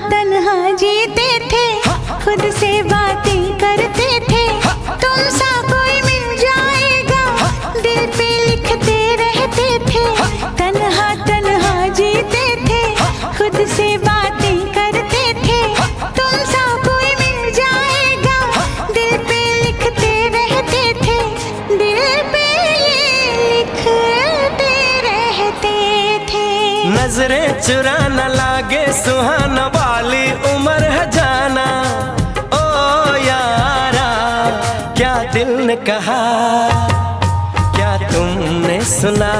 तन्हा जीते थे, खुद से बातें करते थे। तुमसा कोई मिल जाएगा, दिल पे लिखते रहते थे। तन्हा तन्हा जीते थे, खुद से बातें करते थे। तुमसा कोई मिल जाएगा, दिल पे लिखते रहते थे। दिल पे ये लिखते रहते थे। नजरें चुरा न लागे सुहाना वाली उम्र है जाना। ओ यारा क्या दिल ने कहा, क्या तुमने सुना?